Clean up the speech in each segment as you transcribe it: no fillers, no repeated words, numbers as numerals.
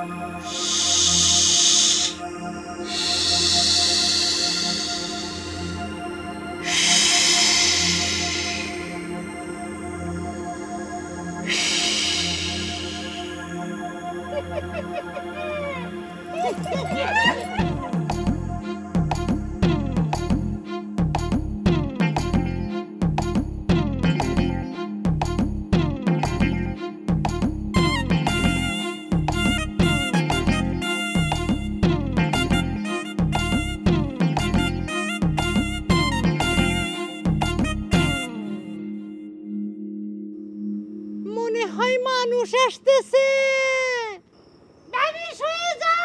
মনে হয় মানুষ আসতেছে, ভ্যানিশ হয়ে যা।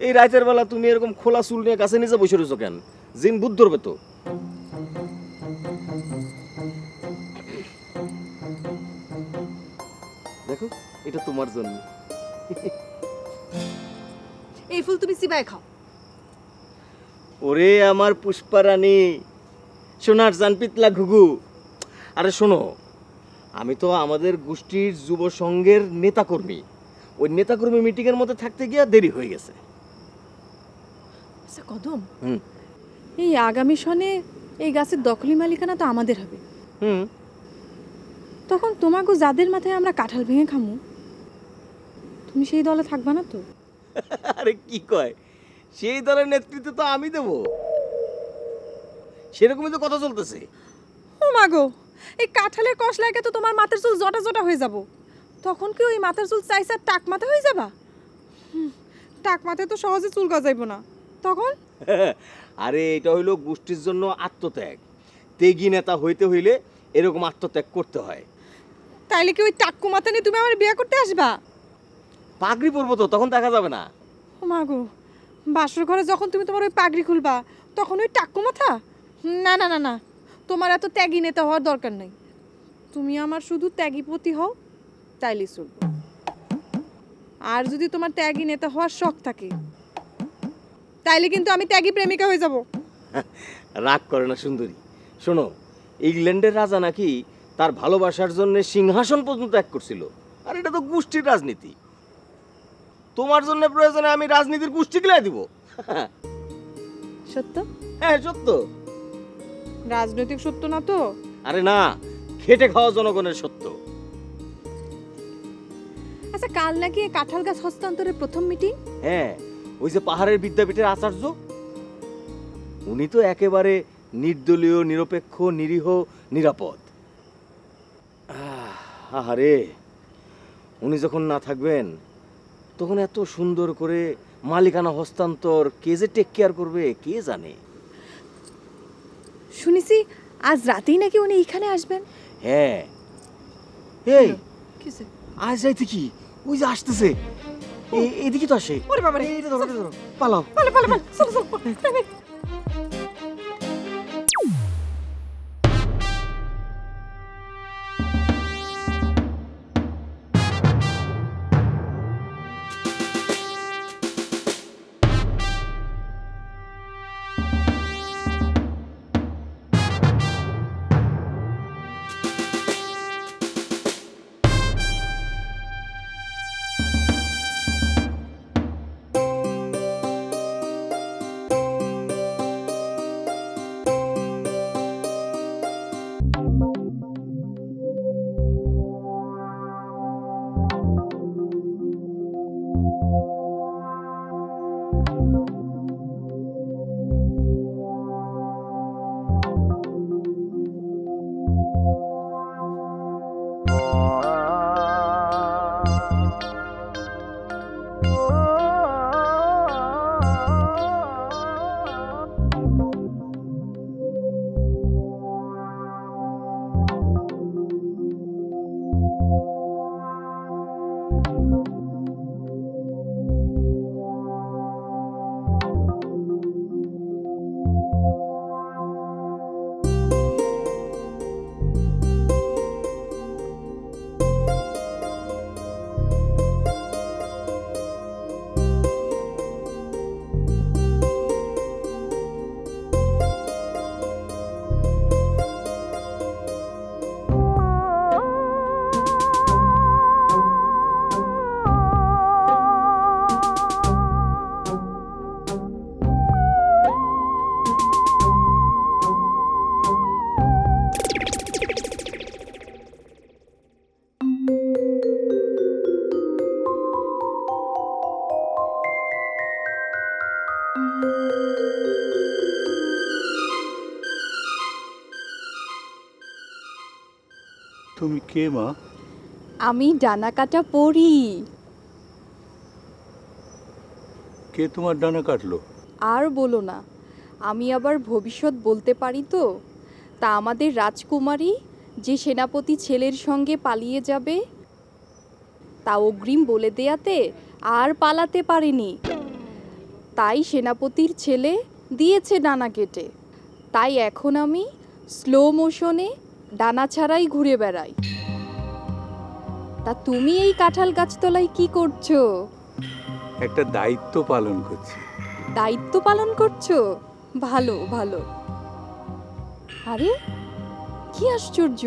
এই রাতের বেলা তুমি এরকম খোলা চুল নিয়ে গাছে নিচে বসে রয়েছো কেন? জিন বুদ্ধ ধরবে তো। দেখো, এটা তোমার জন্য। এই ফুল তুমি চিবায় খাও। ওরে আমার পুষ্পারানী, সোনার জান পিতলা ঘুঘু। আরে শোনো, আমি তো আমাদের গোষ্ঠীর যুব সংঘের নেতাকর্মী। ওই নেতাকর্মী মিটিং এর মধ্যে থাকতে গিয়ে দেরি হয়ে গেছে। আচ্ছা কদম, এই আগামী সনে এই গাছের দখলি মালিকানা তো আমাদের হবে। তখন তোমাকে যাদের মাথায় আমরা কাঁঠাল ভেঙে খামু, তুমি সেই দলে থাকবা না তো? আরে কি কয়, সেই দলের নেতৃত্ব তো আমি দেব। সেরকমই তো কথা চলতেছে। ও মাগো, এই কাঁঠালের কষ লাগে তো তোমার মাথার চুল জটা জটা হয়ে যাব। তখন কি ওই মাথার চুল চাইছে টাক মাথা হয়ে যাবা? টাক মাথায় তো সহজে চুল গজাইব না তখন। আরে এটা হইলো গোষ্ঠীর জন্য আত্মত্যাগ। ত্যাগী নেতা হইতে হইলে এরকম আত্মত্যাগ করতে হয়। তাইলে কি ওই টাক্কু মাথা নিয়ে তুমি আমার বিয়ে করতে আসবা? পাগড়ি পরবো তো, তখন দেখা যাবে না। ও মাগো, বাসর ঘরে যখন তুমি তোমার ওই পাগড়ি খুলবা তখন ওই টাক্কু মাথা? না না না না, তোমার এত ত্যাগী নেতা হওয়ার দরকার নেই। তুমি আমার শুধু ত্যাগীপতি হও, তাইলে চলবে। আর যদি তোমার ত্যাগী নেতা হওয়ার শখ থাকে, তাইলে কিন্তু আমি ত্যাগী প্রেমিকা হয়ে যাব। রাগ করে না সুন্দরী। শোনো, ইংল্যান্ডের রাজা নাকি তার ভালোবাসার জন্য সিংহাসন পর্যন্ত ত্যাগ করছিল। আর এটা তো গোষ্ঠীর রাজনীতি। তোমার জন্য প্রয়োজনে আমি রাজনীতির গোষ্ঠী গিলাই দিব। সত্য? হ্যাঁ সত্য। রাজনৈতিক সত্য না তো? আরে না, খেটে খাওয়া জনগণের সত্য। আচ্ছা, কাল নাকি কাঁঠাল গাছ হস্তান্তরের প্রথম মিটিং? হ্যাঁ, ওই যে পাহাড়ের বিদ্যাপীঠের আচার্য, উনি তো একেবারে নির্দলীয়, নিরপেক্ষ, নিরীহ, নিরাপদ। আহারে, উনি যখন না থাকবেন তখন এত সুন্দর করে মালিকানা হস্তান্তর কে যে টেক কেয়ার করবে কে জানে। শুনেছি আজ রাতেই নাকি উনি এখানে আসবেন। হ্যাঁ, এই আজ রাইতে কি ওই যে আসতেছে, এদিকে তো আসে। ওরে বাবা রে, পালাও পালা পালা পালা, চলো চলো। আরে, তুমি কে মা? আমি ডানা কাটা পড়ি। কে তোমার ডানা কাটলো? আর বলো না, আমি আবার ভবিষ্যৎ বলতে পারি তো। তা আমাদের রাজকুমারী যে সেনাপতি ছেলের সঙ্গে পালিয়ে যাবে, তা অগ্রিম বলে দেয়াতে আর পালাতে পারেনি। তাই সেনাপতির ছেলে দিয়েছে ডানা কেটে। তাই এখন আমি স্লো মোশনে ডানা ছাড়াই ঘুরে বেড়াই। তা তুমি এই কাঁঠাল গাছতলায় কি করছো? একটা দায়িত্ব পালন করছি। দায়িত্ব পালন করছো? ভালো ভালো। আরে কি আশ্চর্য,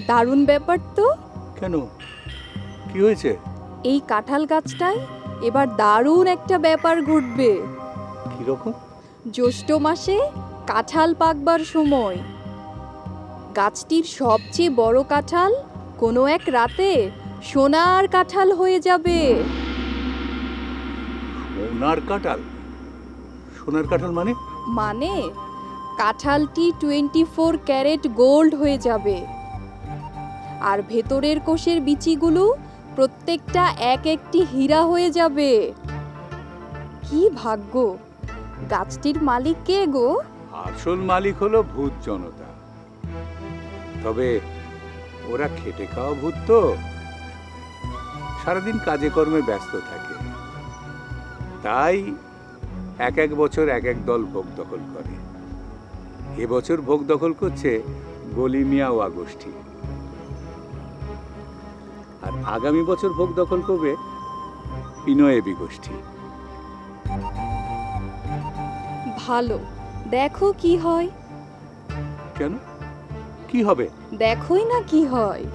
দারুণ ব্যাপার তো। কেন, কি হয়েছে? এই কাঁঠাল গাছটায় এবার দারুণ একটা ব্যাপার ঘটবে। কিরকম? জ্যৈষ্ঠ মাসে কাঁঠাল পাকবার সময় গাছটির সবচেয়ে বড় কাঁঠাল কোনো এক রাতে সোনার কাঁঠাল হয়ে যাবে। সোনার কাঁঠাল? সোনার কাঁঠাল মানে? মানে কাঁঠালটি 24 ক্যারেট গোল্ড হয়ে যাবে। আর ভেতরের কোষের বিচিগুলো প্রত্যেকটা এক একটি হীরা হয়ে যাবে। কি ভাগ্য! গাছটির মালিক কে গো? আসল মালিক হলো ভূত জনতা। তবে ওরা খেটে খাওয়া ভূত তো, সারাদিন কাজে কর্মে ব্যস্ত থাকে। তাই এক এক বছর এক এক দল ভোগ দখল করে। এবছর ভোগ দখল করছে গলিমিয়া ওয়া গোষ্ঠী, আর আগামী বছর ভোগ দখল করবে পিনোয়েবি গোষ্ঠী। ভালো, দেখো কি হয়। কেন, কি হবে? দেখোই না কি হয়।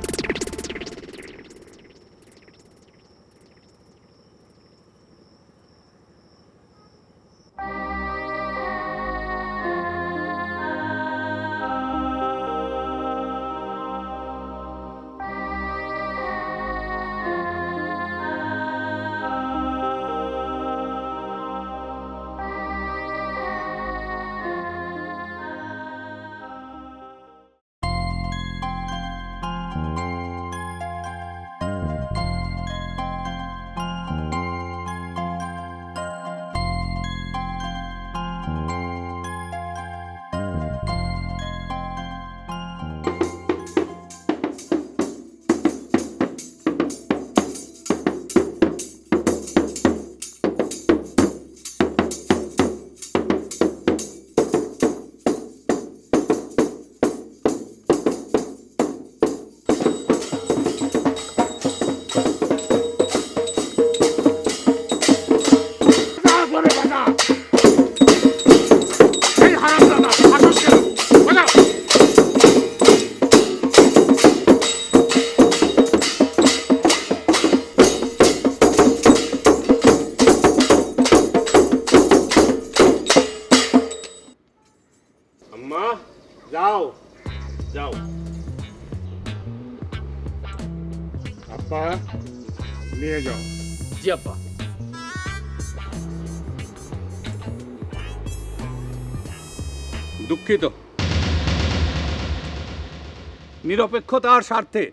যাও যাও। আব্বা নিয়ে যাও। জি আব্বা। দুঃখিত, নিরপেক্ষতার স্বার্থে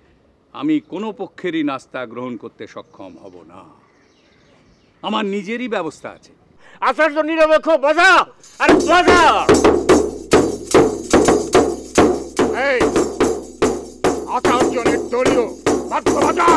আমি কোনো পক্ষেরই নাস্তা গ্রহণ করতে সক্ষম হব না। আমার নিজেরই ব্যবস্থা আছে। আচার্য নিরপেক্ষ, বাজা আর বাজা। এই আচার্য নির্দলীয়, বাদ্য বাজা।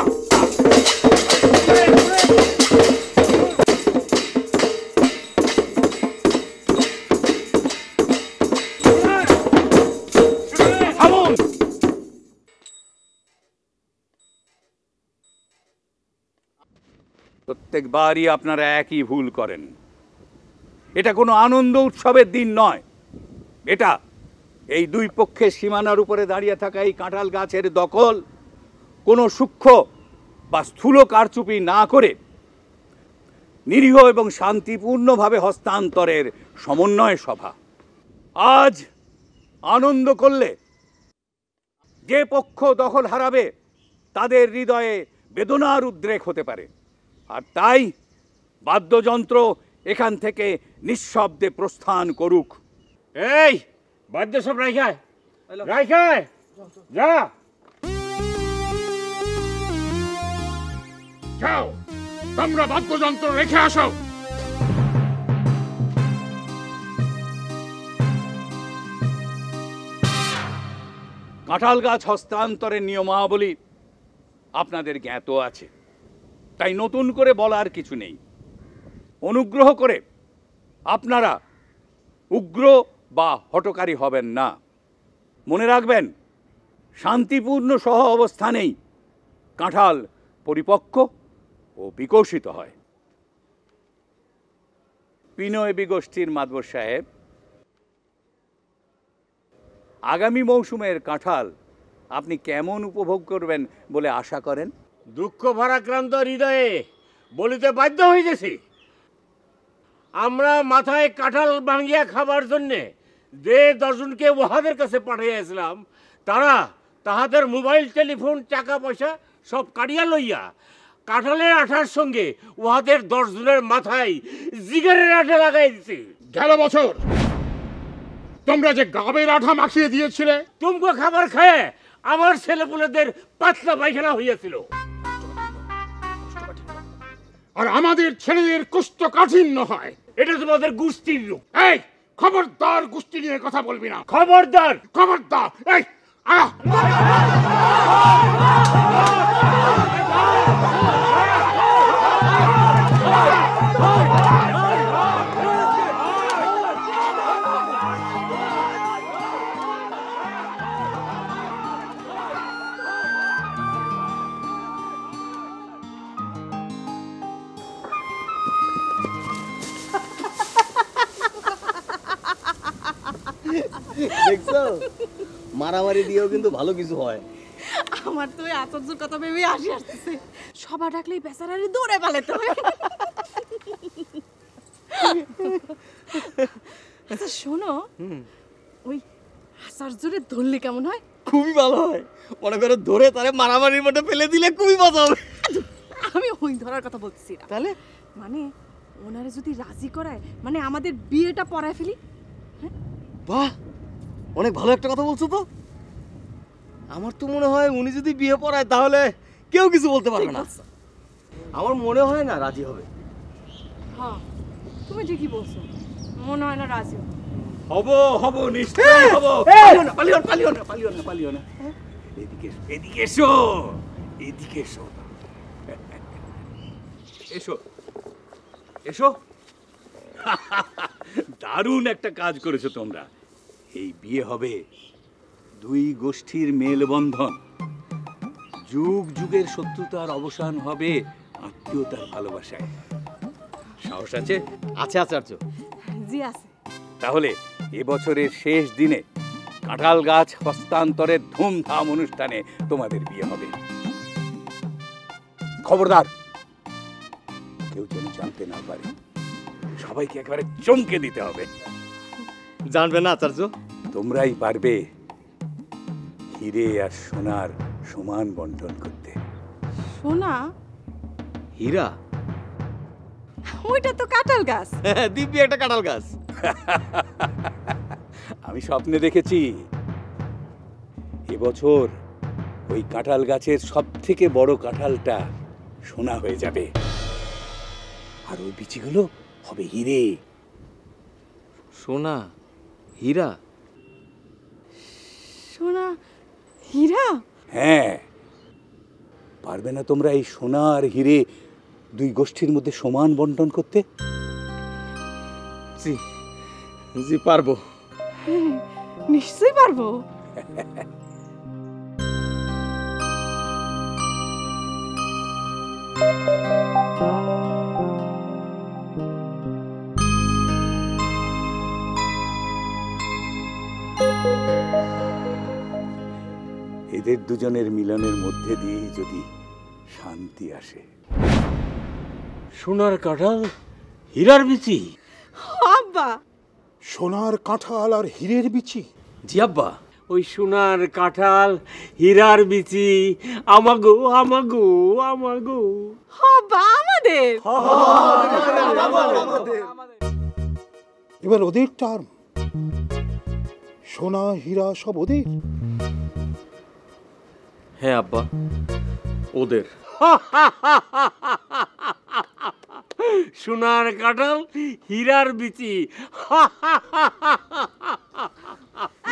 প্রত্যেকবারই আপনারা একই ভুল করেন। এটা কোনো আনন্দ উৎসবের দিন নয়, এটা এই দুই পক্ষের সীমানার উপরে দাঁড়িয়ে থাকা এই কাঁঠাল গাছের দখল কোনো সূক্ষ্ম বা স্থূল কারচুপি না করে নিরীহ এবং শান্তিপূর্ণভাবে হস্তান্তরের সমন্বয় সভা। আজ আনন্দ করলে যে পক্ষ দখল হারাবে তাদের হৃদয়ে বেদনার উদ্রেক হতে পারে, আর তাই বাদ্যযন্ত্র এখান থেকে নিঃশব্দে প্রস্থান করুক। এই বাদ্য সব রাইখায় রাইখায় যা, যাও তোমরা বাদ্যযন্ত্র রেখে আসো। কাঁঠাল গাছ হস্তান্তরের নিয়মাবলী আপনাদের জ্ঞাত আছে, তাই নতুন করে বলার কিছু নেই। অনুগ্রহ করে আপনারা উগ্র বা হঠকারী হবেন না। মনে রাখবেন, শান্তিপূর্ণ সহ অবস্থানেই কাঁঠাল পরিপক্ক ও বিকশিত হয়। পিনোয়েবি গোষ্ঠীর মাদবর সাহেব, আগামী মৌসুমের কাঁঠাল আপনি কেমন উপভোগ করবেন বলে আশা করেন? দুঃখ ভারাক্রান্ত হৃদয়ে বলিতে বাধ্য হইতেছি, আমরা মাথায় কাঁঠাল ভাঙিয়া খাবার জন্যে যে 10 জনকে উহাদের কাছে পাঠাইয়াছিলাম, তারা তাহাদের মোবাইল টেলিফোন টাকা পয়সা সব কাটিয়া লইয়া কাঁঠালের আঠার সঙ্গে উহাদের 10 জনের মাথায় জিগারের আঠা লাগাই দিছে। গেল বছর তোমরা যে গাবের আঠা মাখিয়ে দিয়েছিলে, তুমকো খাবার খায় আমার ছেলেপুলেদের পাতলা পায়খানা হইয়াছিল। আর আমাদের ছেলেদের কোষ্ঠকাঠিন্য হয়। এটা তোমাদের গোষ্ঠীর রূপ। এই খবরদার গোষ্ঠী নিয়ে কথা বলবি না। খবরদার, খবরদার। এই আ দেখছো, মারামারি দিয়েও কিন্তু ভালো কিছু হয়। আমার তো ওই আচার্যর কথা ভেবে আসি আসতেছে। সবা ডাকলেই বেচারারে দৌড়ে পালাতে হয়। আচ্ছা শোনো, ওই আচার্যরে ধরলে কেমন হয়? খুবই ভালো হয়। মনে করো ধরে তারে মারামারির মধ্যে ফেলে দিলে খুবই মজা হবে। আমি ওই ধরার কথা বলছি না। তাহলে মানে ওনারে যদি রাজি করায়, মানে আমাদের বিয়েটা পড়ায় ফেলি। বাহ, অনেক ভালো একটা কথা বলছো তো। আমার তো মনে হয় উনি যদি বিয়ে পড়ায় তাহলে কেউ কিছু বলতে পারবে না। আমার মনে হয় না রাজি হবে। হ্যাঁ, তুমি ঠিকই বলছো, মনে হয় না রাজি হবে। হব হব, নিশ্চয়ই হব। পালিও না, পালিও না, পালিও না, পালিও না। এদিকে এদিকে এসো, এদিকে এসো, এসো এসো। দারুণ একটা কাজ করেছো তোমরা। এই বিয়ে হবে দুই গোষ্ঠীর মেলবন্ধন। যুগ যুগের শত্রুতার অবসান হবে আত্মীয়তার ভালোবাসায়। সাহস আছে? আছে আচার্য। জি আছে। তাহলে এবছরের শেষ দিনে কাঁঠাল গাছ হস্তান্তরের ধুমধাম অনুষ্ঠানে তোমাদের বিয়ে হবে। খবরদার, কেউ যেন জানতে না পারে। সবাইকে একেবারে চমকে দিতে হবে। জানবে না আচার্য? তোমরাই পারবে হিরে আর সোনার সমান বন্টন করতে। সোনা? হীরা? ওইটা তো কাঁঠাল গাছ। দিব্যি একটা কাঁঠাল গাছ। আমি স্বপ্নে দেখেছি এবছর ওই কাঁঠাল গাছের সব থেকে বড় কাঁঠালটা সোনা হয়ে যাবে, আর ওই বিচিগুলো হবে হিরে। সোনা, হীরা? সোনা, হীরা? হ্যাঁ, পারবে না তোমরা এই সোনা আর হিরে দুই গোষ্ঠীর মধ্যে সমান বন্টন করতে? জি জি, পারবো। নিশ্চয়ই পারবো। এদের দুজনের মিলনের মধ্যে দিয়ে যদি শান্তি আসে। সোনার কাঁঠাল, হীরার বিচি? আব্বা, সোনার কাঁঠাল আর হীরের বিচি? জি আব্বা। ওই সোনার কাঁঠাল, হীরার বিচি আমাগো, আমাগো, আমাগো। আব্বা আমাদের। এবার ওদের টার্ম, সোনা হীরা সব ওদের। হ্যাঁ আব্বা, ওদের। সোনার কাঁঠাল, হীরার বিচি।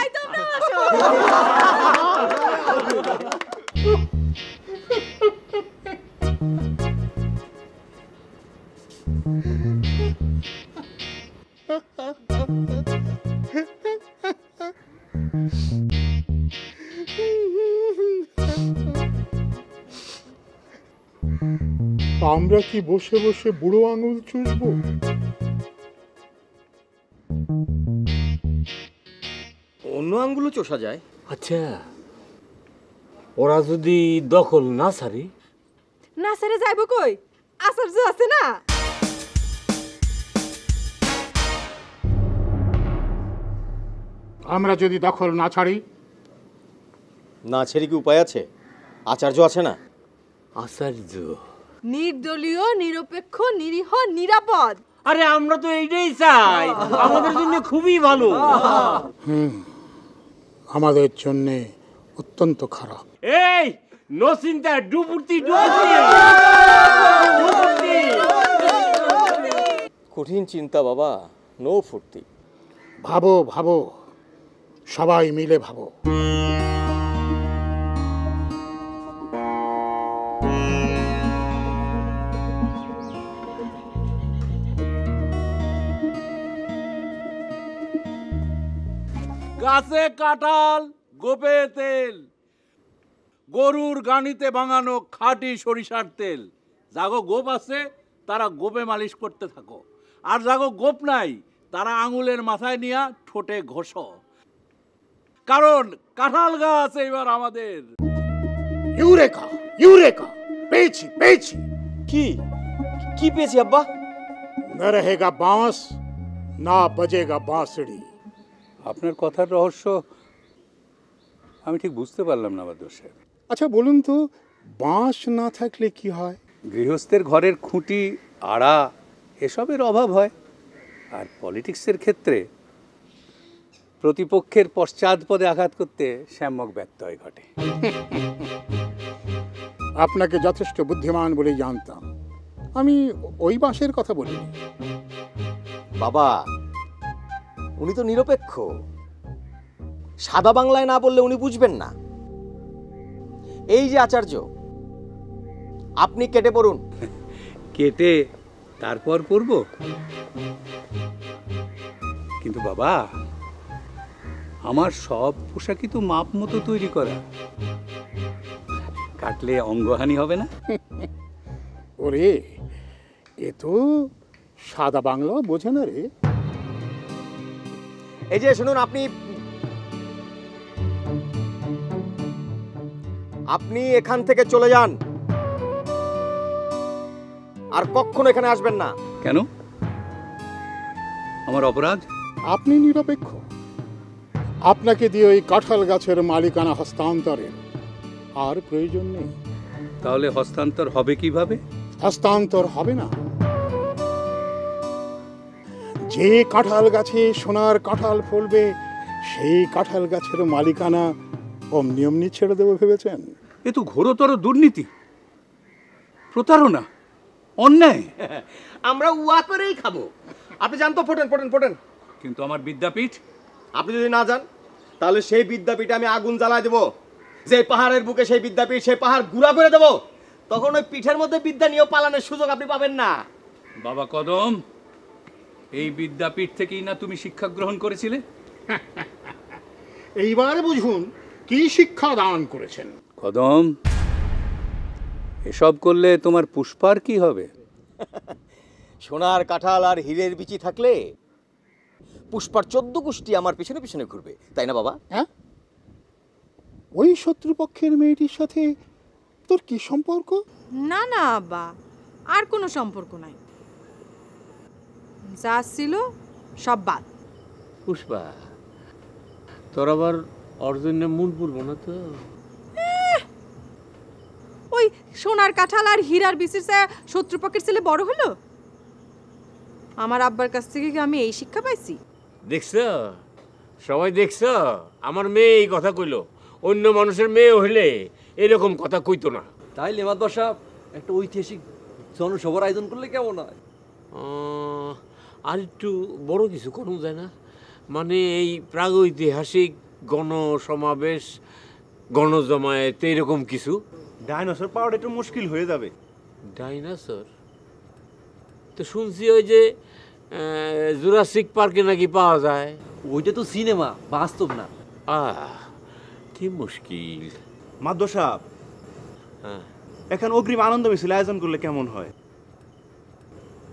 এই তোমরা আসো। আমরা কি বসে বসে বুড়ো আঙুল চুষবো? অন্য আঙ্গুলও চষা যায়। আচ্ছা, ওরা যদি দখল না ছাড়ে? না সেরে যাইব কই? আচার্য আছে না? আমরা যদি দখল না ছাড়ি? না ছেড়ে কি উপায় আছে? আচার্য আছে না? আচার্য? নির্দলীয়, নিরপেক্ষ, নিরীহ, নিরাপদ। আরে আমরা তো এইটাই চাই, আমাদের জন্য খুবই ভালো। আমাদের জন্য অত্যন্ত খারাপ। এই নো চিন্তা, ডুবুর্তি ডুবুর্তি। কঠিন চিন্তা বাবা, নো ফুর্তি। ভাবো ভাবো, সবাই মিলে ভাবো। গাছে কাঁঠাল, গোপে তেল, গরুর গানিতে ভাঙানো খাঁটি সরিষার তেল। যাগো গোপ আছে তারা গোপে মালিশ করতে থাকো, আর যাগো গোপ নাই তারা আঙুলের মাথায় নিয়ে ঠোঁটে ঘষ, কারণ কাঁঠাল গাছ এবার আমাদের। Eureka, eureka! পেয়েছি, পেয়েছি। কি কি পেয়েছি আব্বা? না রহেগা বাঁশ, না বাজেগা বাঁশড়ি। আপনার কথার রহস্য আমি ঠিক বুঝতে পারলাম না বাদর সাহেব। আচ্ছা বলুন তো, বাঁশ না থাকলে কি হয়? গৃহস্থের ঘরের খুঁটি, আড়া এসবের অভাব হয়, আর পলিটিক্সের ক্ষেত্রে প্রতিপক্ষের পশ্চাৎপদে আঘাত করতে সম্যক ব্যত্যয় ঘটে। আপনাকে যথেষ্ট বুদ্ধিমান বলে জানতাম, আমি ওই বাঁশের কথা বলি। বাবা, উনি তো নিরপেক্ষ। সাদা বাংলায় না বললে উনি বুঝবেন না। এই যে আচার্য, আপনি কেটে পড়ুন। কেটে তারপর পরব? কিন্তু বাবা, আমার সব পোশাকই তো মাপ মতো তৈরি করা, কাটলে অঙ্গহানি হবে না? ওরে, এ তো সাদা বাংলা বোঝে না রে। এই যে শুনুন, আপনি এখান থেকে চলে যান, আর কখনো এখানে আসবেন না। কেন? আমার অপরাধ? আপনি নিরপেক্ষ, আপনাকে দিয়ে ওই কাঁঠাল গাছের মালিকানা হস্তান্তরের আর প্রয়োজন নেই। তাহলে হস্তান্তর হবে কিভাবে? হস্তান্তর হবে না। যে কাঁঠাল গাছে সোনার কাঁঠাল ফলবে, সেই কাঁঠাল গাছের মালিকানা অমনি অমনি ছেড়ে দেবো ভেবেছেন? এ তো ঘোরতর দুর্নীতি, প্রতারণা, অন্যায়। আমরা উয়া করেই খাবো। আপনি জানতো, ফোটেন ফোটেন ফোটেন। কিন্তু আমার বিদ্যাপীঠ, আপনি যদি না যান তাহলে সেই বিদ্যাপীঠে আমি আগুন জ্বালায় দেবো। যে পাহাড়ের বুকে সেই বিদ্যাপীঠ, সেই পাহাড় গুড়া করে দেবো। তখন ওই পিঠের মধ্যে বিদ্যা নিয়েও পালানোর সুযোগ আপনি পাবেন না। বাবা কদম, এই বিদ্যাপীঠ থেকেই না তুমি শিক্ষা গ্রহণ করেছিলে? এইবার বুঝুন কি শিক্ষা দান করেছেন। কদম, এসব করলে তোমার পুষ্পার কি হবে? সোনার কাঁঠাল আর হীরের বিচি থাকলে পুষ্পার 14 গোষ্ঠী আমার পিছনে পিছনে ঘুরবে, তাই না বাবা? হ্যাঁ, ওই শত্রুপক্ষের মেয়েটির সাথে তোর কি সম্পর্ক? না না আব্বা, আর কোনো সম্পর্ক নাই। যা ছিল সব বাদ। পুষ্পা, তোর আবার অর্জুনের মূল পড়বো না তো? ওই সোনার কাঁঠাল আর হীরার বিচির শত্রুপক্ষের ছেলে বড় হলো? আমার আব্বার কাছ থেকে কি আমি এই শিক্ষা পাইছি? দেখছ, সবাই দেখছ, আমার মেয়ে এই কথা কইলো। অন্য মানুষের মেয়ে হইলে এরকম কথা কইতো না। তাইলে মাদবা সাহেব একটা ঐতিহাসিক জনসভার আয়োজন করলে কেমন হয়? আর একটু বড় কিছু কোনো যায় না, মানে এই প্রাগৈতিহাসিক গণসমাবেশ, গণজমায়েত এরকম কিছু। ডাইনোসর পাওয়াটা একটু মুশকিল হয়ে যাবে। ডাইনোসর তো শুনছি ওই যে জুরাসিক পার্কে নাকি পাওয়া যায়। ওইটা তো সিনেমা, বাস্তব না। কি মুশকিল। মাদবা সাহেব, হ্যাঁ, এখন অগ্রিম আনন্দ মিছিল আয়োজন করলে কেমন হয়?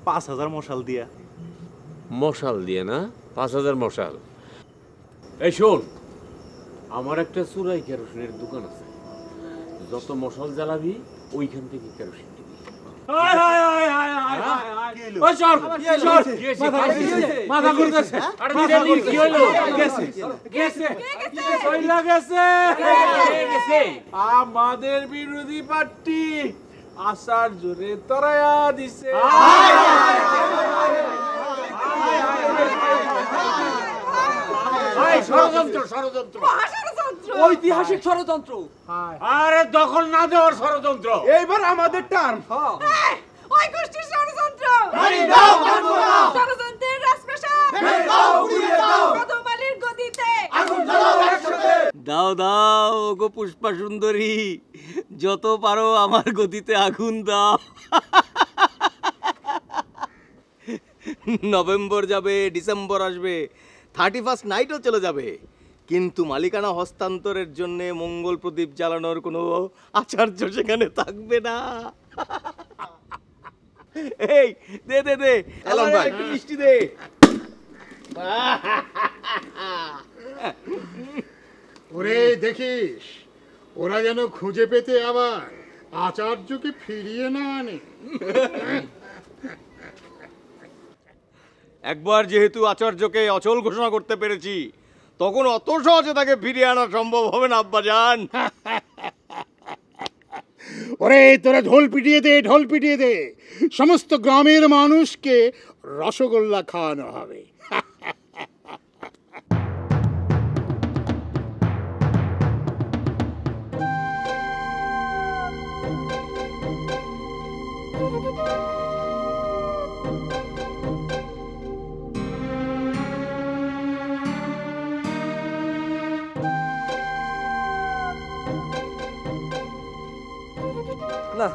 5000 মশাল দিয়া। মশাল দিয়ে না? 5000 মশাল? এই শোন, আমার একটা চুরাই কেরোসিনের দোকান আছে, যত মশাল জ্বালাবি ওইখান থেকে কেরোসিন দিবি। আমাদের বিরোধী পার্টি আসার জোরে তরায়া দিছে। ষড়যন্ত্র, ষড়যন্ত্র, ঐতিহাসিক ষড়যন্ত্র। আরে দখল না দেওয়ার ষড়যন্ত্র। এইবার আমাদের টার্ম। ওই গোষ্ঠীর ষড়যন্ত্র। ষড়যন্ত্রের রাজপ্রাসাদ। কদমবালির গদিতে দাও দাও গো পুষ্পা সুন্দরী, যত পারো আমার গদিতে আগুন দাও। নভেম্বর যাবে, ডিসেম্বর আসবে, 31 নাইটও চলে যাবে, কিন্তু মালিকানা হস্তান্তরের জন্য মঙ্গল প্রদীপ জ্বালানোর কোনো আচার্য সেখানে থাকবে না। এই দে দে দে, এলাম ভাই একটু মিষ্টি দে। ওরে দেখিস, ওরা যেন খুঁজে পেতে আবার আচার্যকে ফিরিয়ে না আনে। একবার যেহেতু আচার্যকে অচল ঘোষণা করতে পেরেছি, তখন অত সহজে তাকে ফিরিয়ে আনা সম্ভব হবে না আব্বাজান। ওরে তোরা ঢোল পিটিয়ে দে, ঢোল পিটিয়ে দে, সমস্ত গ্রামের মানুষকে রসগোল্লা খাওয়ানো হবে। না,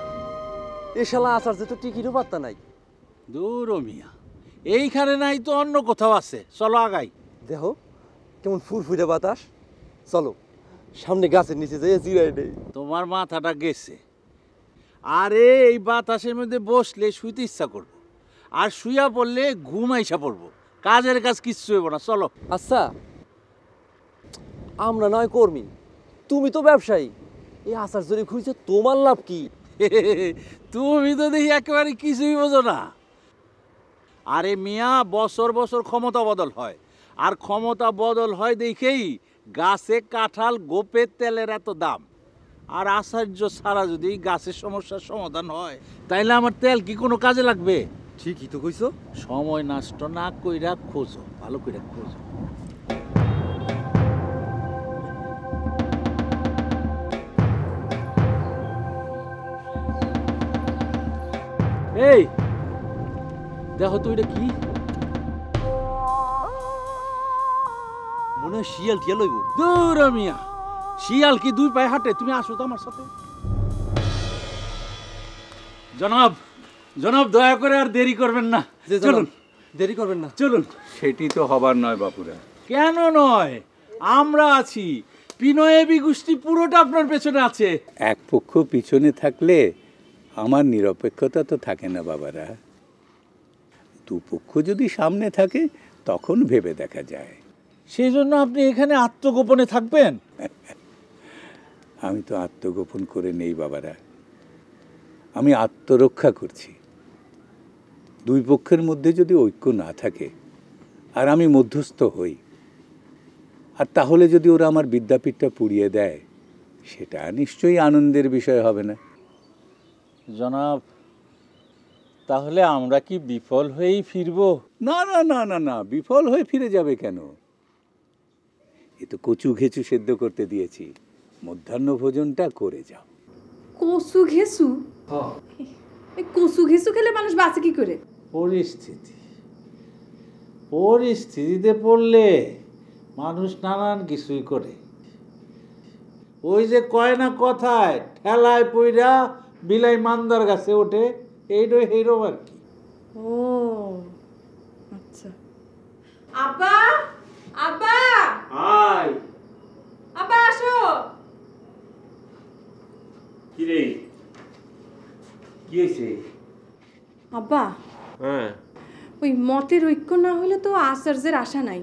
এ শালা আচার্য তো টিকিটও পাত্তা নাই। দূর মিয়া, এইখানে নাই তো অন্য কোথাও আছে, চলো আগাই। দেখো কেমন ফুরফুরে বাতাস। চলো সামনে গাছের নিচে যেয়ে জিরাই নেই। তোমার মাথাটা গেছে। আরে এই বাতাসের মধ্যে বসলে শুইতে ইচ্ছা করবো, আর শুইয়া পড়লে ঘুম আইসা পড়বো। কাজের কাজ কিচ্ছু হইব না, চলো। আচ্ছা, আমরা নয় কর্মী, তুমি তো ব্যবসায়ী, এই আচার্যরে খুঁজছে তোমার লাভ কি? তুমি তো দেখি একেবারে কিছুই বোঝো না। আরে মিয়া, বছর বছর ক্ষমতা বদল হয়, আর ক্ষমতা বদল হয় দেখেই গাছে কাঁঠাল গোপের তেলের এত দাম। আর আচার্য ছাড়া যদি গাছের সমস্যার সমাধান হয়, তাইলে আমার তেল কি কোনো কাজে লাগবে? ঠিকই তো কইছো। সময় নষ্ট না কইরা খোঁজো, ভালো কইরা খোঁজো। এই দেখো তো এটা কি? মনে হয় শিয়াল টিয়াল লইব। দূর মিয়া, শিয়াল কি দুই পায়ে হাঁটে? তুমি আসো তো আমার সাথে। জনাব, জনাব দয়া করে আর দেরি করবেন না, চলুন। দেরি করবেন না, চলুন। সেটি তো হবার নয় বাপুরা। কেন নয়? আমরা আছি, পিনয়েবি গোষ্ঠী পুরোটা আপনার পেছনে আছে। এক পক্ষ পিছনে থাকলে আমার নিরপেক্ষতা তো থাকে না বাবারা। দুপক্ষ যদি সামনে থাকে তখন ভেবে দেখা যায়। সেই জন্য আপনি এখানে আত্মগোপনে থাকবেন? আমি তো আত্মগোপন করে নেই বাবারা, আমি আত্মরক্ষা করছি। দুই পক্ষের মধ্যে যদি ঐক্য না থাকে আর আমি মধ্যস্থ হই, আর তাহলে যদি ওরা আমার বিদ্যাপীঠটা পুড়িয়ে দেয়, সেটা নিশ্চয়ই আনন্দের বিষয় হবে না। জনাব, তাহলে আমরা কি বিফল হয়েই ফিরব? না না না না না, বিফল হয়ে ফিরে যাবে কেন? এ তো কচু ঘেঁচু সেদ্ধ করতে দিয়েছি, মধ্যাহ্ন ভোজনটা করে যাও। কসু ঘেসু? এই কসু ঘেসু খেলে মানুষ বাঁচে কি করে? পরিস্থিতিতে পড়লে মানুষ নানান কিছুই করে। ওই যে কয় না কথায়, ঠেলায় পইরা বিলাই মান্দার গাছে ওঠে, এইটাই হেরো আর কি। ও আচ্ছা। আব্বা, আব্বা, আয় আব্বা আসো। কি রে, কি হয়েছে? আব্বা, হ্যাঁ, ওই মতের ঐক্য না হলে তো আচার্যের আশা নাই,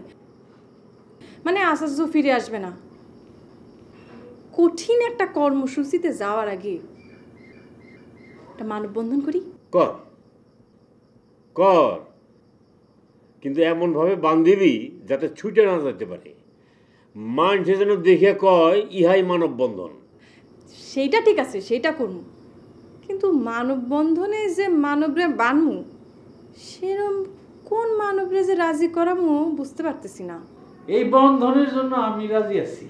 মানে আচার্য ফিরে আসবে না। কঠিন একটা কর্মসূচিতে যাওয়ার আগে একটা মানববন্ধন করি। কর কর, কিন্তু এমন ভাবে বান্ধিবি যাতে ছুটে না যেতে পারে। মানুষে যেন দেখে কয় ইহাই মানববন্ধন। সেইটা ঠিক আছে, সেইটা করবো, কিন্তু মানববন্ধনে যে মানবরে বানমু, সেরম কোন মানবরে যে রাজি করামু বুঝতে পারতেছি না। এই বন্ধনের জন্য আমি রাজি আছি।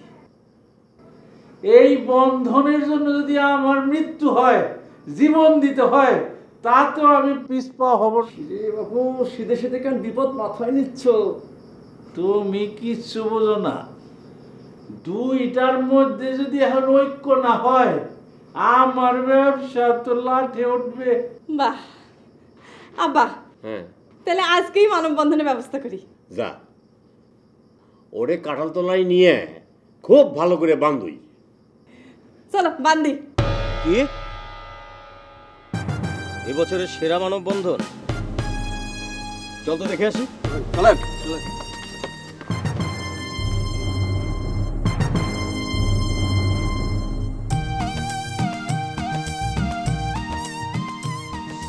এই বন্ধনের জন্য যদি আমার মৃত্যু হয়, জীবন দিতে হয়, তাতেও আমি পিছপা হব। বাবু শীতে শীতে কেন বিপদ মাথায় নিচ্ছ? তুমি কিচ্ছু বোঝো না। দুইটার মধ্যে যদি এখন ঐক্য না হয়, আমার ব্যবসা তো লাঠে উঠবে। বাহ আব্বা, হ্যাঁ, তাহলে আজকেই মানববন্ধনের ব্যবস্থা করি। যা, ওরে কাঁঠাল তলায় নিয়ে খুব ভালো করে বান্ধুই। চলো বান্দি। কি এবছরের সেরা মানববন্ধন? চল তো দেখে আসি। চলেন।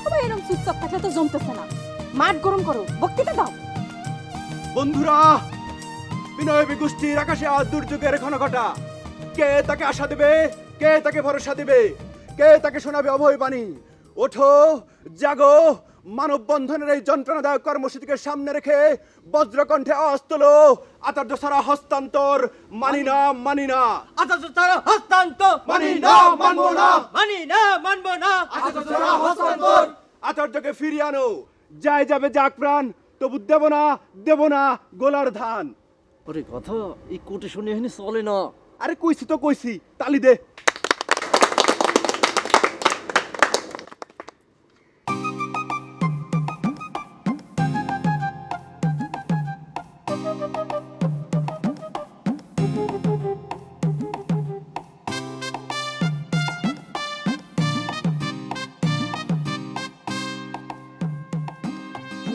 সবাই এরকম চুপচাপ থাকলে তো জমতেছে না। মাঠ গরম করো, বক্তৃতা দাও। বন্ধুরা, বিনয় গোষ্ঠীর আকাশে আজ দুর্যোগের ঘনঘটা। কে তাকে আশা দেবে? কে তাকে ভরসা দেবে? কে তাকে শোনাবে অভয় বাণী? ওঠো, জাগো, মানববন্ধনের এই যন্ত্রণাদায়ক কর্মসূচিকে সামনে রেখে বজ্রকণ্ঠে আওয়াজ তোলো, আচার্য ছাড়া হস্তান্তর মানি না, মানি না। আচার্য ছাড়া হস্তান্তর মানি না, মানবো না। মানি না, মানবো না। আচার্য ছাড়া হস্তান্তর। আচার্যকে ফিরিয়ে আনো, যাই যাবে যাক প্রাণ, তবু দেব না, দেব না গোলার ধান। ওরে কথা এই কোটে শুনে এখানে চলে না। আরে কইছি তো কইছি, তালি দে।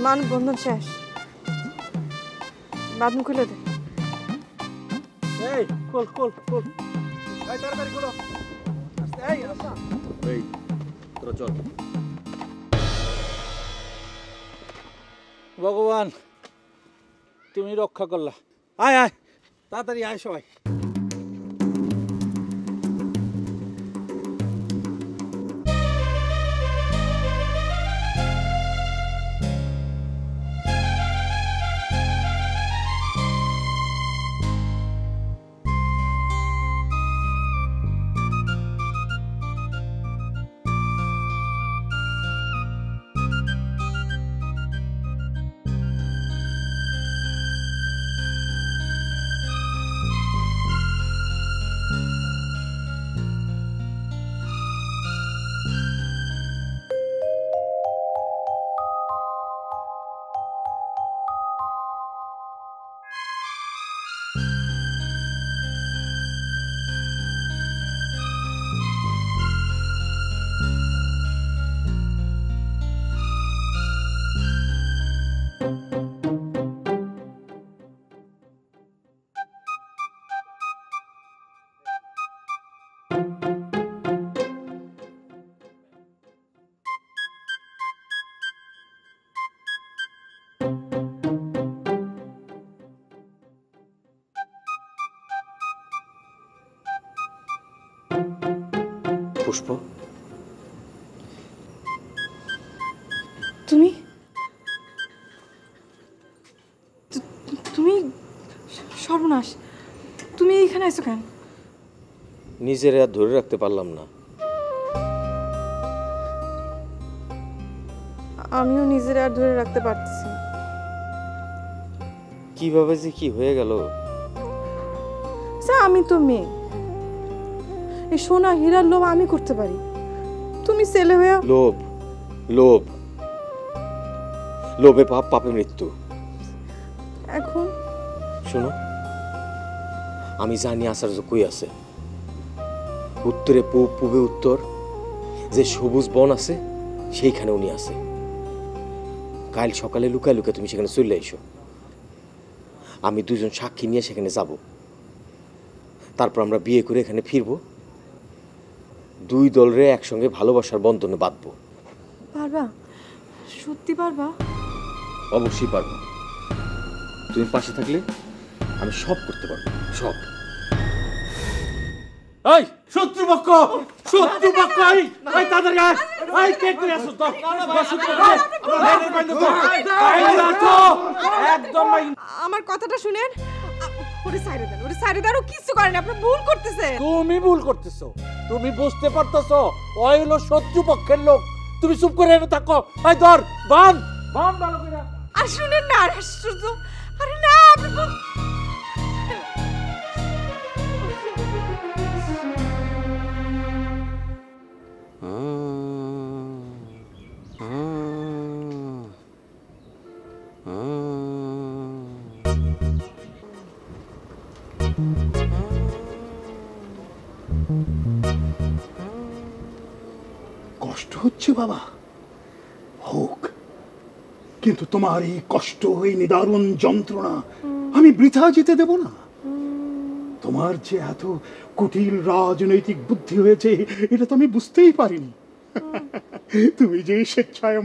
মানববন্ধন শেষ, বাথরুম খুলে দে। এই কল কল কল। এই তাড়াতাড়ি খোলো। এই আচ্ছা। এই তোরা চল। ভগবান, তুমি রক্ষা করলা। আয় আয়, তাড়াতাড়ি আয় সবাই। পুষ্প, তুমি তুমি সর্বনাশ, তুমি এখানে আছো কেন? নিজের আর ধরে রাখতে পারলাম না। আমিও নিজের আর ধরে রাখতে পারতেছি না। কিভাবে যে কি হয়ে গেল। আমি তো মেয়ে, এই সোনা হীরার লোভ আমি করতে পারি, তুমি ছেলে হয়ে লোভ লোভ লোভে পাপ, পাপে মৃত্যু। এখন শোনো, আমি জানি আচার্য কই আছে। উত্তরে পূব, পূবে উত্তর, যে সবুজ বন আছে সেইখানে উনি আছে। কাল সকালে লুকায় লুকায় তুমি সেখানে চলে এসো। আমি দুজন সাক্ষী নিয়ে সেখানে যাব। তারপর আমরা বিয়ে করে এখানে ফিরবো। দুই দলরে একসঙ্গে ভালোবাসার বন্ধনে বাঁধবো। পারবা? সত্যি পারবা? অবশ্যই পারবো। তুমি পাশে থাকলে আমি সব করতে পারবো, সব। এই শত্রুপক্ষ, শত্রুপক্ষ, এই তাদের গায়ে, এই কে করে আসো তো? একদম আমার কথাটা শুনেন। ওরে সাইরে দেন, ওরে সাইরে দেন, ও কিছু করেন, আপনি ভুল করতেছেন। তুমি ভুল করতেছো, তুমি বুঝতে পারতেছো ওই হলো শত্রুপক্ষের লোক। তুমি চুপ করে এনে থাকো। এই ধর, বান বান ভালো করে। আর শুনেন না, আর আশ্চর্য, আরে না আপনি কষ্ট হচ্ছে বাবা, হোক, কিন্তু তোমার এই কষ্ট, এই নিদারুণ যন্ত্রণা আমি বৃথা যেতে দেব না। তোমার যে এত কুটিল রাজনৈতিক বুদ্ধি হয়েছে এটা তো আমি বুঝতেই পারিনি। তুমি যে স্বেচ্ছায়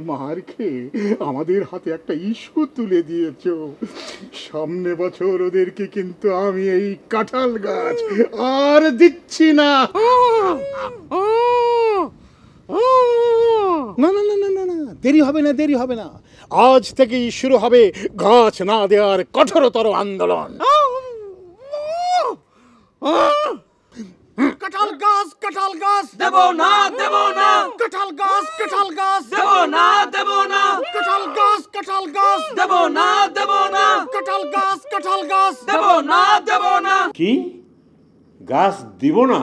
মার খেয়ে আমাদের হাতে একটা ইস্যু তুলে দিয়েছো। সামনে বছর ওদেরকে কিন্তু আমি এই কাঁঠাল গাছ আর দিচ্ছি না। না না না না না, দেরি হবে না, দেরি হবে না। আজ থেকেই শুরু হবে গাছ না দেওয়ার কঠোরতর আন্দোলন। কাঁঠাল গাছ, কাঁঠাল গাছ দেব না, দেব না। কাঁঠাল গাছ, কাঁঠাল গাছ দেব না, দেব না। কাঁঠাল গাছ, কাঁঠাল গাছ দেব না, দেব না। কাঁঠাল গাছ, কাঁঠাল গাছ দেব না, দেব না। কি গাছ দিব না?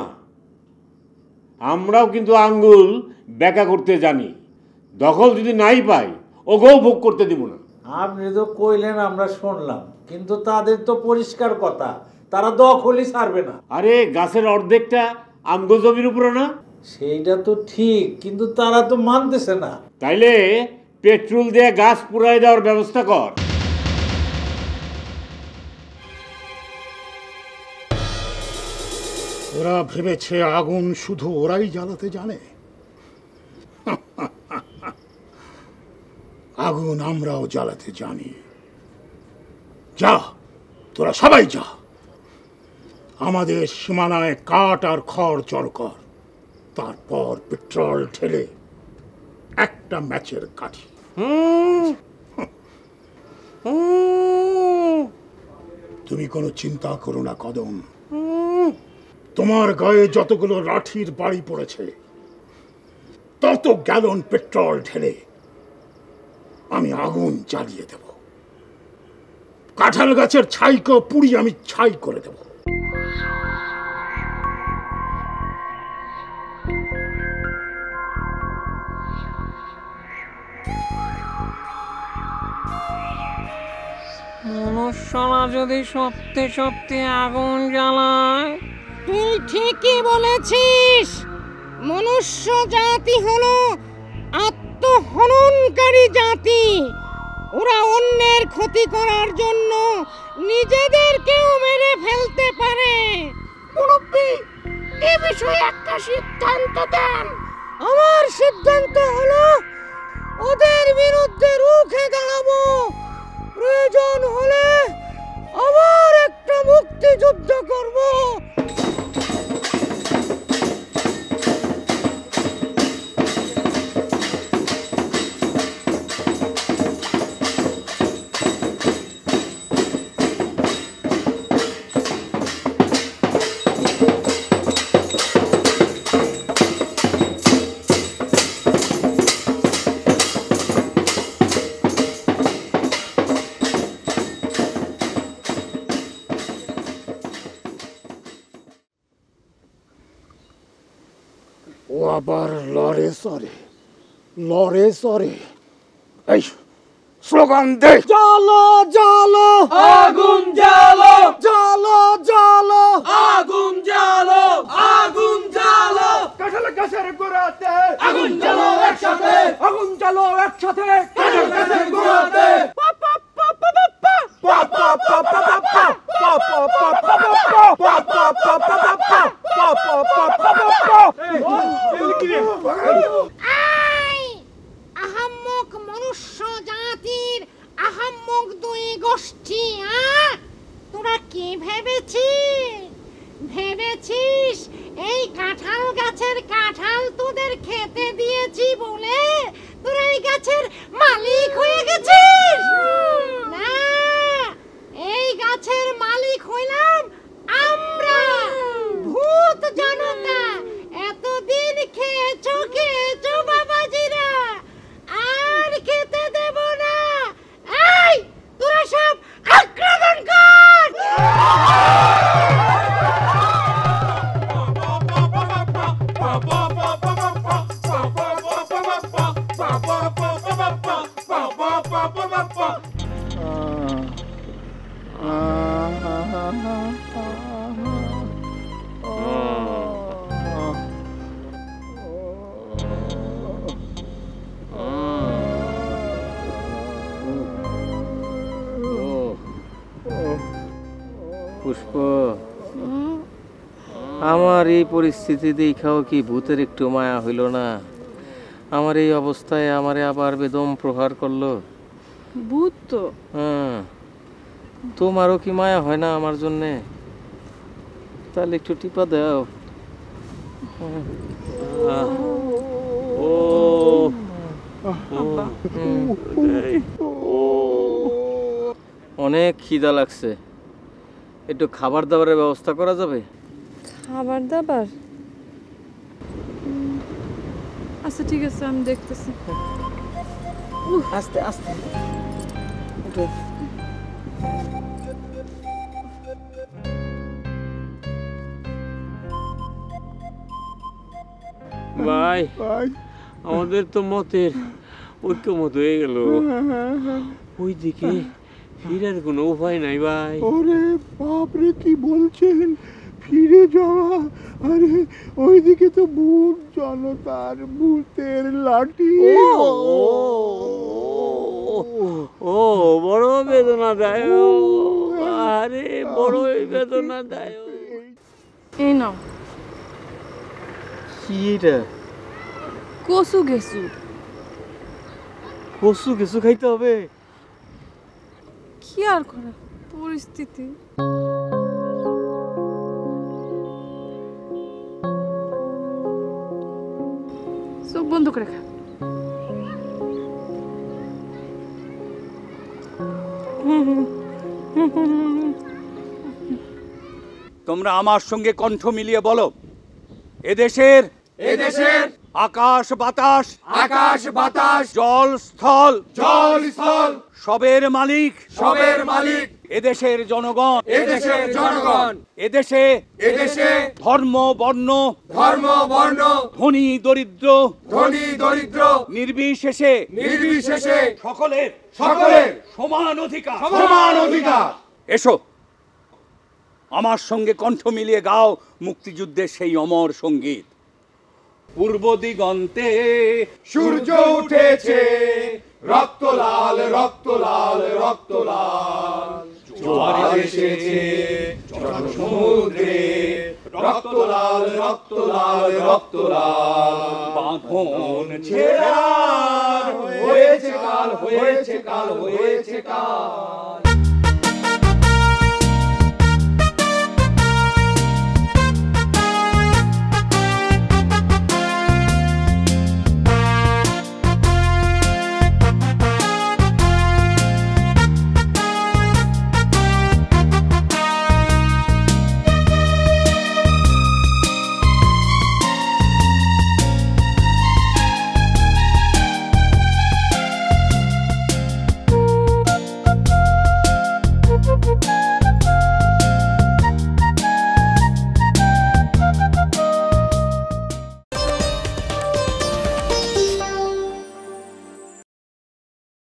আমরাও কিন্তু আঙ্গুল বেঁকা করতে জানি। দখল যদি নাই পাই ওকেও ভোগ করতে দিব না। আপনি তো কইলেন, আমরা শুনলাম, কিন্তু তাদের তো পরিষ্কার কথা, তারা দখলই ছাড়বে না। আরে গাছের অর্ধেকটা আমগো জমির উপরে না? সেইটা তো ঠিক, কিন্তু তারা তো মানতেছে না। তাইলে পেট্রোল দিয়ে গাছ পুড়াই দেওয়ার ব্যবস্থা কর। ওরা ভেবেছে আগুন শুধু ওরাই জ্বালাতে জানে। আগুন আমরাও জ্বালাতে জানি। যা, তোরা সবাই যা, আমাদের সীমানায় কাঠ আর খড় জড়ো কর। তারপর পেট্রোল ঢেলে একটা ম্যাচের কাঠি। তুমি কোনো চিন্তা করো না কদম, তোমার গায়ে যতগুলো লাঠির বাড়ি পড়েছে তত গ্যালন পেট্রোল ঢেলে আমি আগুন জ্বালিয়ে দেব। কাঁঠাল গাছের ছাইকে পুড়ি আমি ছাই করে দেব। মনুষ্যরা যদি সত্যি সত্যি আগুন জ্বালায়। তুই ঠিকই বলেছিস, মনুষ্য জাতি হলো আত্মহননকারী জাতি। ওরা অন্যের ক্ষতি করার জন্য নিজেদেরকেও মেরে ফেলতে পারে। মুরব্বি, এ বিষয়ে একটা সিদ্ধান্ত দেন। আমার সিদ্ধান্ত হলো ওদের বিরুদ্ধে রুখে দাঁড়াবো। প্রয়োজন হলে আবার একটা মুক্তিযুদ্ধ করব। আবার লড়ে সরে এই স্লোগান দে। জ্বালো জ্বালো আগুন জ্বালো, জ্বালো জ্বালো আগুন জ্বালো, আগুন জ্বালো, কাঁঠাল গাছের গোড়াতে আগুন জ্বালো একসাথে, আগুন জ্বালো একসাথে কাঁঠাল গাছের গোড়াতে। আহাম্মক মনুষ্য জাতির আহাম্মক দুই গোষ্ঠী, তোরা কি ভেবেছিস এই কাঁঠাল গাছের কাঁঠাল তোদের খেতে দিয়েছি বলে তোরা এই গাছের মালিক হয়ে গেছিস? না, এই গাছের মালিক হইলাম আমরা, ভূত জনতা। এতদিন খেয়েছো বাবাজিরা, আর খেতে দেব না। এই তোরা সব আক্রমণ কর। পুষ্প, আমার এই পরিস্থিতি দেখাও কি ভূতের একটু মায়া হইল না? আমার এই অবস্থায় আমারে আবার বেদম প্রহার করলো। ভূত তো। তোমারও কি মায়া হয় না আমার জন্যে? তাহলে একটু টিপা দাও। অনেক খিদা লাগছে, একটু খাবার দাবারের ব্যবস্থা করা যাবে? খাবার দাবার? আচ্ছা ঠিক আছে, আমি দেখতেছি। আস্তে আস্তে ভাই, আমাদের তো মতের ঐক্যমত হয়ে গেল। ওইদিকে ফিরার কোনো উপায় নাই ভাই। ওরে বাপরে, কি বলছেন ফিরে যাওয়া? আরে ওইদিকে তো ভূত জনতার ভূতের লাঠি। ও বড় বেদনাদায়ক, আরে বড় বেদনাদায়ক। এই নাও। কি এটা? কচু গেছু। কচু কিছু খাইতে হবে? কি আর করা, পরিস্থিতি। চোখ বন্ধ করে খা। তোমরা আমার সঙ্গে কণ্ঠ মিলিয়ে বলো, এদেশের আকাশ বাতাস জল স্থল সবের মালিক এদেশের জনগণ। এদেশে ধর্ম বর্ণ ধনী দরিদ্র নির্বিশেষে সকলের সমান অধিকার। এসো আমার সঙ্গে কণ্ঠ মিলিয়ে গাও মুক্তিযুদ্ধের সেই অমর সঙ্গীত। পূর্ব দিগন্তে সূর্য উঠেছে, রক্ত লাল রক্ত লাল রক্ত লাল, জোয়ার এসেছে সমুদ্রে, রক্ত লাল রক্ত লাল রক্ত লাল, বাঁধন ছেড়া হয়েছে কাল হয়েছে কাল হয়েছে কাল।